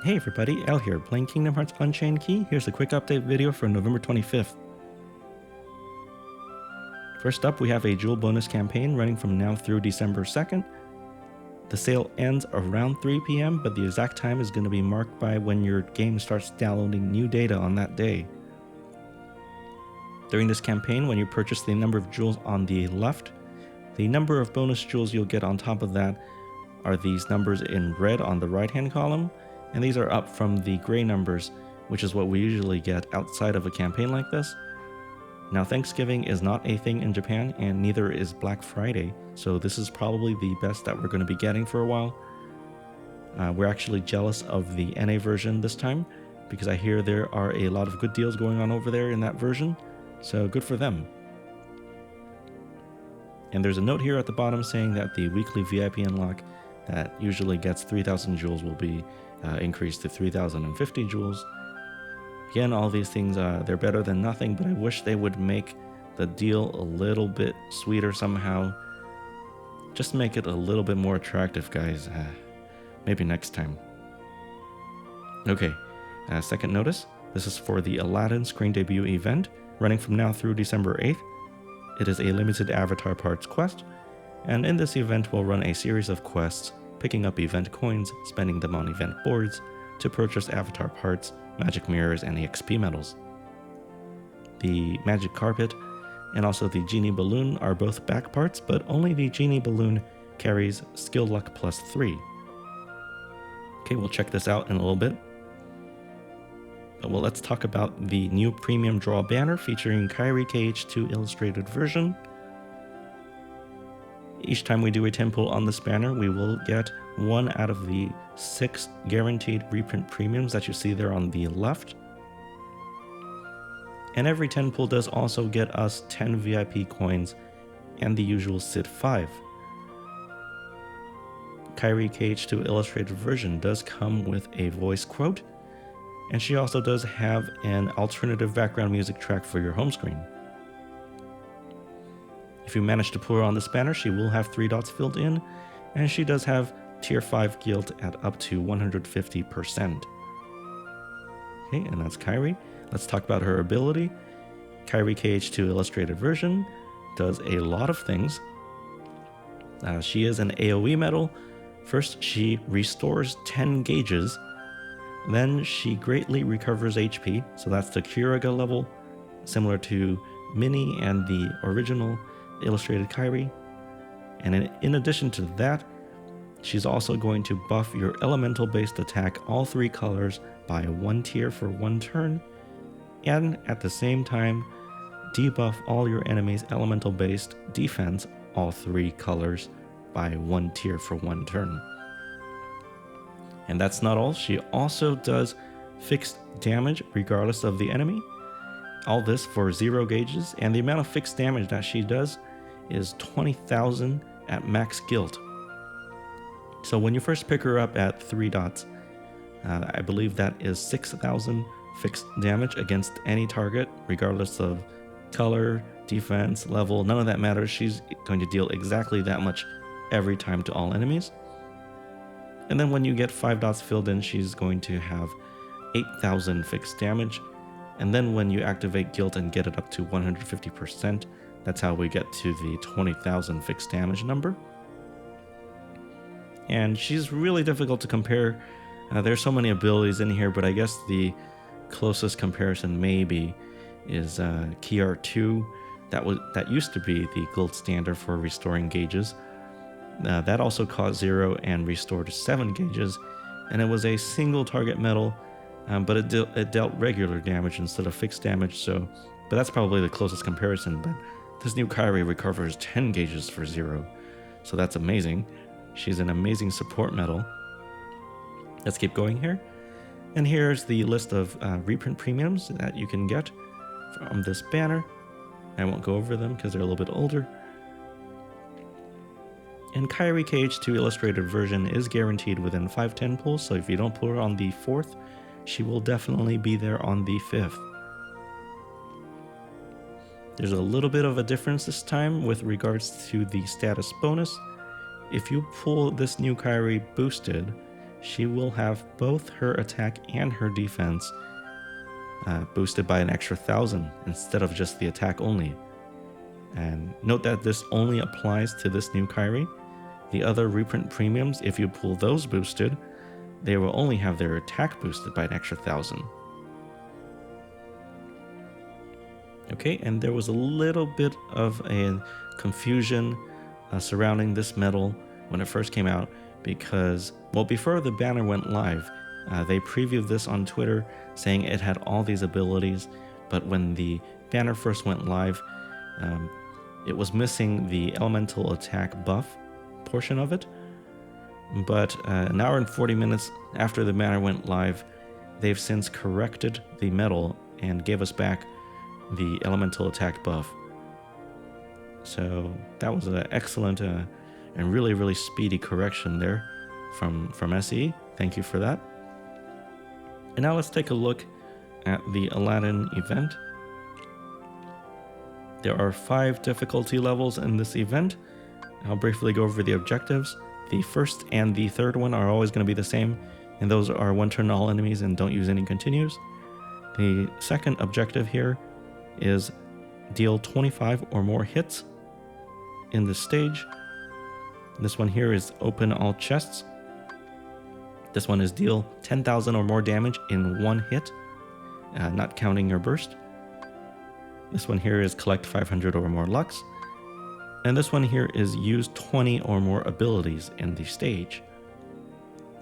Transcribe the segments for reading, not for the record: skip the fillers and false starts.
Hey everybody, Al here, playing Kingdom Hearts Unchained Key. Here's a quick update video for November 25th. First up, we have a jewel bonus campaign running from now through December 2nd. The sale ends around 3 p.m, but the exact time is going to be marked by when your game starts downloading new data on that day. During this campaign, when you purchase the number of jewels on the left, the number of bonus jewels you'll get on top of that are these numbers in red on the right-hand column, and these are up from the gray numbers, which is what we usually get outside of a campaign like this. Now, Thanksgiving is not a thing in Japan, and neither is Black Friday, so this is probably the best that we're going to be getting for a while. We're actually jealous of the NA version this time, because I hear there are a lot of good deals going on over there in that version, so good for them. And there's a note here at the bottom saying that the weekly VIP unlock that usually gets 3,000 jewels will be increased to 3,050 jewels. Again, all these things, they're better than nothing, but I wish they would make the deal a little bit sweeter somehow. Just make it a little bit more attractive, guys. Maybe next time. Okay, second notice. This is for the Aladdin screen debut event, running from now through December 8th. It is a limited avatar parts quest, and in this event we'll run a series of quests, picking up event coins, spending them on event boards to purchase avatar parts, magic mirrors, and EXP medals. The magic carpet and also the genie balloon are both back parts, but only the genie balloon carries skill luck plus 3. Okay, we'll check this out in a little bit. Well, let's talk about the new premium draw banner featuring Kairi KHII illustrated version. Each time we do a 10 pull on this banner, we will get 1 out of the 6 guaranteed reprint premiums that you see there on the left. And every 10 pull does also get us 10 VIP coins and the usual SID 5. Kairi KHII illustrated version does come with a voice quote, and she also does have an alternative background music track for your home screen. If you manage to pull her on this banner, she will have 3 dots filled in, and she does have tier 5 guild at up to 150%. Okay, and that's Kairi. Let's talk about her ability. Kairi KHII illustrated version does a lot of things. She is an AoE medal. First, she restores 10 gauges. Then she greatly recovers HP, so that's the curaga level, similar to Mini and the original illustrated Kairi. And in addition to that, she's also going to buff your elemental based attack all 3 colors by 1 tier for 1 turn, and at the same time debuff all your enemies elemental based defense all 3 colors by 1 tier for 1 turn. And that's not all, she also does fixed damage regardless of the enemy. All this for 0 gauges, and the amount of fixed damage that she does is 20,000 at max guild. So when you first pick her up at 3 dots, I believe that is 6,000 fixed damage against any target, regardless of color, defense, level, none of that matters. She's going to deal exactly that much every time to all enemies. And then when you get 5 dots filled in, she's going to have 8,000 fixed damage. And then when you activate guild and get it up to 150%, that's how we get to the 20,000 fixed damage number. And she's really difficult to compare. There's so many abilities in here, but I guess the closest comparison maybe is KHUX. That used to be the gold standard for restoring gauges. That also caused 0 and restored 7 gauges, and it was a single target medal, but it dealt regular damage instead of fixed damage. But that's probably the closest comparison. But this new Kairi recovers 10 gauges for 0, so that's amazing. She's an amazing support medal. Let's keep going here, and here's the list of reprint premiums that you can get from this banner. I won't go over them because they're a little bit older. And Kairi KHII illustrated version is guaranteed within 5-10 pulls, so if you don't pull her on the 4th, she will definitely be there on the 5th. There's a little bit of a difference this time with regards to the status bonus. If you pull this new Kairi boosted, she will have both her attack and her defense boosted by an extra 1,000 instead of just the attack only. And note that this only applies to this new Kairi. The other reprint premiums, if you pull those boosted, they will only have their attack boosted by an extra 1,000. Okay, and there was a little bit of a confusion surrounding this medal when it first came out because, well, before the banner went live, they previewed this on Twitter saying it had all these abilities, but when the banner first went live, it was missing the elemental attack buff portion of it. But an hour and 40 minutes after the banner went live, they've since corrected the medal and gave us back the elemental attack buff. So that was an excellent and really, really speedy correction there from SE. Thank you for that. And now let's take a look at the Aladdin event. There are 5 difficulty levels in this event. I'll briefly go over the objectives. The first and the third one are always going to be the same, and those are 1 turn all enemies and don't use any continues. The second objective here is deal 25 or more hits in the stage. This one here is open all chests. This one is deal 10,000 or more damage in 1 hit, not counting your burst. This one here is collect 500 or more Lux. And this one here is use 20 or more abilities in the stage.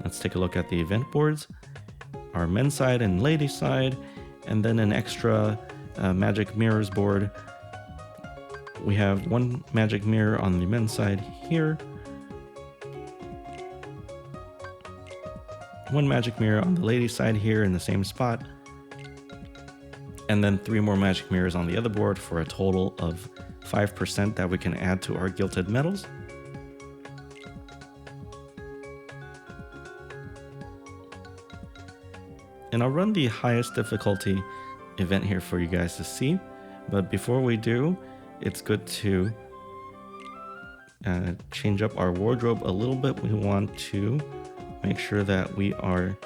Let's take a look at the event boards. Our men's side and ladies side, and then an extra magic mirrors board. We have 1 magic mirror on the men's side here, 1 magic mirror on the ladies side here in the same spot, and then 3 more magic mirrors on the other board for a total of 5% that we can add to our gilded medals. And I'll run the highest difficulty event here for you guys to see, but before we do, it's good to change up our wardrobe a little bit. We want to make sure that we are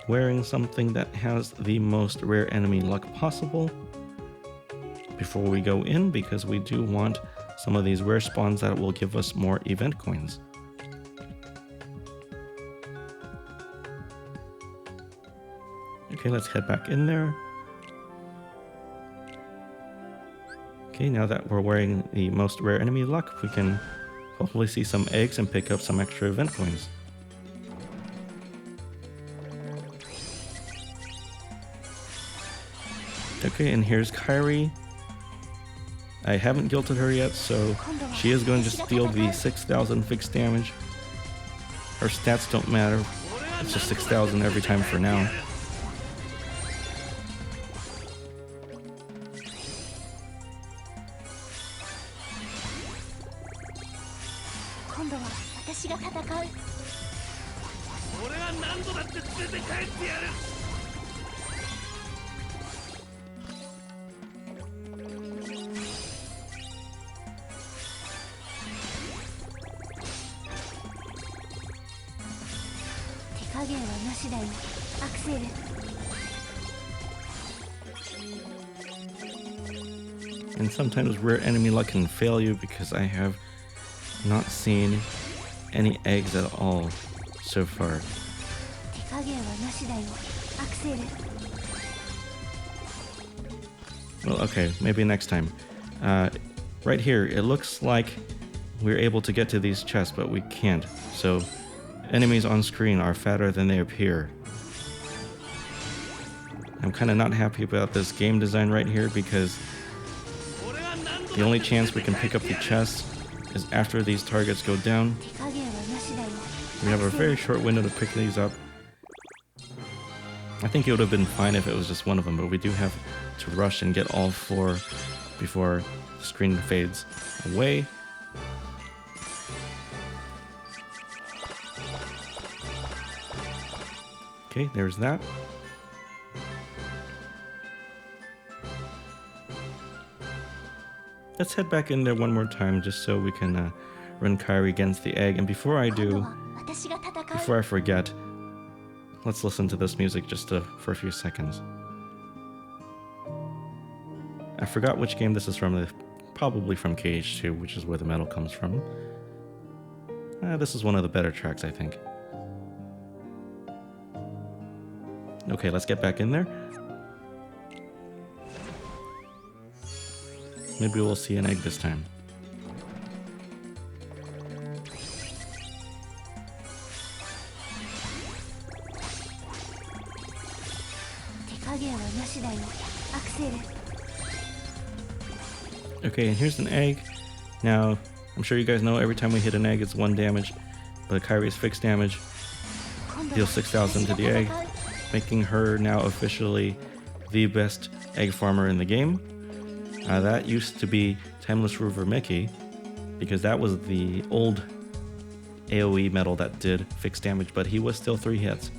wearing something that has the most rare enemy luck possible before we go in, because we do want some of these rare spawns that will give us more event coins. Okay, let's head back in there. Okay, now that we're wearing the most rare enemy luck, we can hopefully see some eggs and pick up some extra event coins. Okay, and here's Kairi. I haven't guilted her yet, so she is going to steal the 6,000 fixed damage. Her stats don't matter. It's just 6,000 every time for now. And sometimes rare enemy luck can fail you because I have not seen any eggs at all so far. Well, okay, maybe next time. Right here, it looks like we're able to get to these chests, but we can't. So enemies on screen are fatter than they appear. I'm kind of not happy about this game design right here because the only chance we can pick up the chests is after these targets go down. We have a very short window to pick these up. I think it would have been fine if it was just one of them, but we do have to rush and get all 4 before the screen fades away. Okay, there's that. Let's head back in there before I forget, let's listen to this music just for a few seconds. I forgot which game this is from. Probably from KH2, which is where the medal comes from. This is one of the better tracks, I think. Okay, let's get back in there. Maybe we'll see an egg this time. Okay, and here's an egg. Now, I'm sure you guys know every time we hit an egg, it's 1 damage, but Kairi's fixed damage deals 6,000 to the egg, making her now officially the best egg farmer in the game. That used to be Timeless River Mickey, because that was the old AoE medal that did fixed damage, but he was still 3 hits.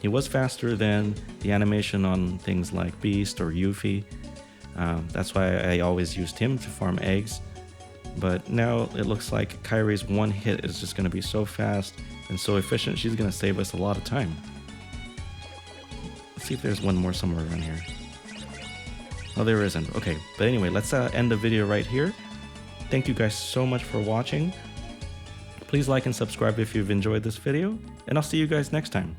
He was faster than the animation on things like Beast or Yuffie. That's why I always used him to farm eggs. But now it looks like Kairi's 1 hit is just going to be so fast and so efficient, she's going to save us a lot of time. Let's see if there's one more somewhere around here. Oh, there isn't. Okay, but anyway, let's end the video right here. Thank you guys so much for watching. Please like and subscribe if you've enjoyed this video, and I'll see you guys next time.